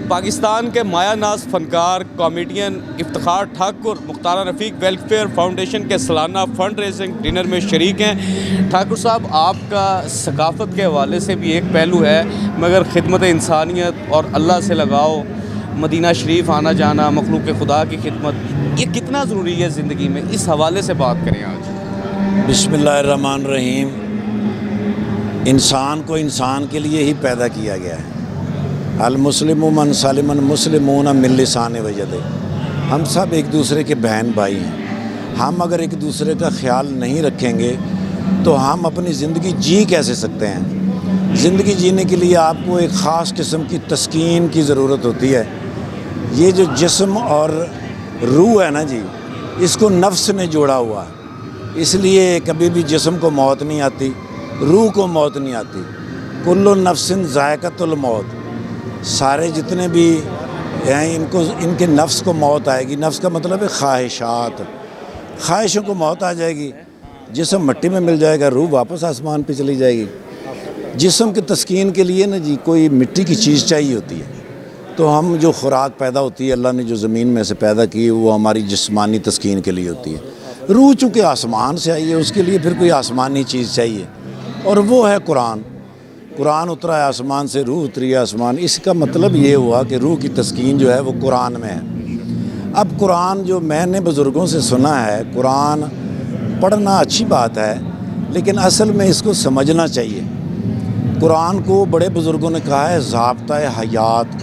پاکستان کے مایہ ناز فنکار کامیڈین افتخار ٹھاکر مختار رفیق welfare foundation کے سالانہ فنڈ ریزنگ ڈنر میں شریک ہیں۔ ٹھاکر صاحب، آپ کا ثقافت کے حوالے سے بھی ایک پہلو ہے، مگر خدمت انسانیت اور اللہ سے لگاؤ، مدینہ شریف آنا جانا، مخلوق خدا کی خدمت، یہ کتنا ضروری ہے زندگی میں؟ اس حوالے سے بات کریں آج۔ بسم اللہ الرحمن الرحیم۔ انسان کو انسان کے لیے ہی پیدا کیا گیا ہے۔ المسلم من سلم المسلمون من لسان و ید۔ ہم سب ایک دوسرے کے بہن بھائی ہیں۔ ہم اگر ایک دوسرے کا خیال نہیں رکھیں گے تو ہم اپنی زندگی جی کیسے سکتے ہیں؟ زندگی جینے کے لیے آپ کو ایک خاص قسم کی تسکین کی ضرورت ہوتی ہے۔ یہ جو جسم اور روح ہے نا جی، اس کو نفس نے جوڑا ہوا ہے، اس لیے کبھی بھی جسم کو موت نہیں آتی، روح کو موت نہیں آتی۔ کل نفس ذائقۃ الموت، سارے جتنے بھی ہیں ان کے نفس کو موت آئے گی۔ نفس کا مطلب ہے خواہشات، خواہشوں کو موت آ جائے گی، جسم مٹی میں مل جائے گا، روح واپس آسمان پہ چلی جائے گی۔ جسم کے تسکین کے لیے نا جی کوئی مٹی کی چیز چاہیے ہوتی ہے، تو ہم جو خوراک پیدا ہوتی ہے اللہ نے جو زمین میں سے پیدا کی وہ ہماری جسمانی تسکین کے لیے ہوتی ہے۔ روح چونکہ آسمان سے آئی ہے، اس کے لیے پھر کوئی آسمانی چیز چاہیے، اور وہ ہے قرآن۔ قرآن اترا ہے آسمان سے، روح اتری ہے آسمان۔ اس کا مطلب یہ ہوا کہ روح کی تسکین جو ہے وہ قرآن میں ہے۔ اب قرآن جو میں نے بزرگوں سے سنا ہے، قرآن پڑھنا اچھی بات ہے، لیکن اصل میں اس کو سمجھنا چاہیے۔ قرآن کو بڑے بزرگوں نے کہا ہے ضابطۂ حیات،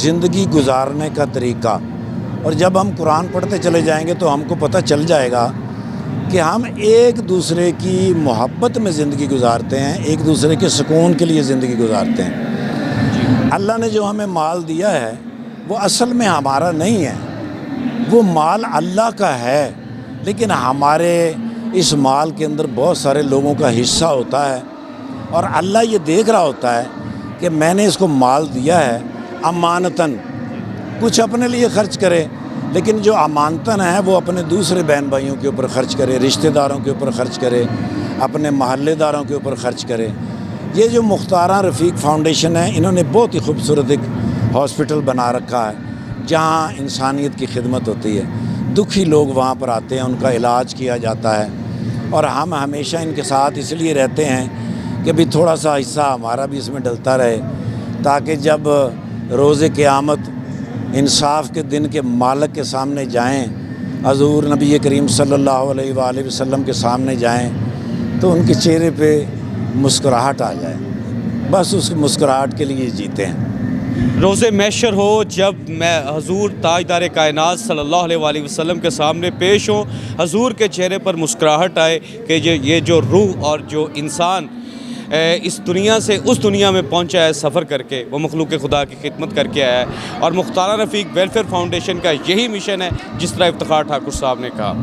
زندگی گزارنے کا طریقہ۔ اور جب ہم قرآن پڑھتے چلے جائیں گے تو ہم کو پتہ چل جائے گا کہ ہم ایک دوسرے کی محبت میں زندگی گزارتے ہیں، ایک دوسرے کے سکون کے لیے زندگی گزارتے ہیں۔ اللہ نے جو ہمیں مال دیا ہے وہ اصل میں ہمارا نہیں ہے، وہ مال اللہ کا ہے، لیکن ہمارے اس مال کے اندر بہت سارے لوگوں کا حصہ ہوتا ہے، اور اللہ یہ دیکھ رہا ہوتا ہے کہ میں نے اس کو مال دیا ہے امانتاً، کچھ اپنے لیے خرچ کرے، لیکن جو امانتاً ہے وہ اپنے دوسرے بہن بھائیوں کے اوپر خرچ کرے، رشتہ داروں کے اوپر خرچ کرے، اپنے محلے داروں کے اوپر خرچ کرے۔ یہ جو مختار رفیق فاؤنڈیشن ہے، انہوں نے بہت ہی خوبصورت ایک ہاسپٹل بنا رکھا ہے جہاں انسانیت کی خدمت ہوتی ہے۔ دکھی لوگ وہاں پر آتے ہیں، ان کا علاج کیا جاتا ہے، اور ہم ہمیشہ ان کے ساتھ اس لیے رہتے ہیں کہ بھی تھوڑا سا حصہ ہمارا بھی اس میں ڈلتا رہے، تاکہ جب روز قیامت انصاف کے دن کے مالک کے سامنے جائیں، حضور نبی کریم صلی اللہ علیہ وآلہ وسلم کے سامنے جائیں، تو ان کے چہرے پہ مسکراہٹ آ جائے۔ بس اس مسکراہٹ کے لیے جیتے ہیں۔ روز محشر ہو جب میں حضور تاجدار کائنات صلی اللہ علیہ وآلہ وسلم کے سامنے پیش ہوں، حضور کے چہرے پر مسکراہٹ آئے کہ یہ جو روح اور جو انسان اس دنیا سے اس دنیا میں پہنچا ہے سفر کر کے، وہ مخلوق خدا کی خدمت کر کے آیا ہے، اور مختار رفیق ویلفیئر فاؤنڈیشن کا یہی مشن ہے، جس طرح افتخار ٹھاکر صاحب نے کہا۔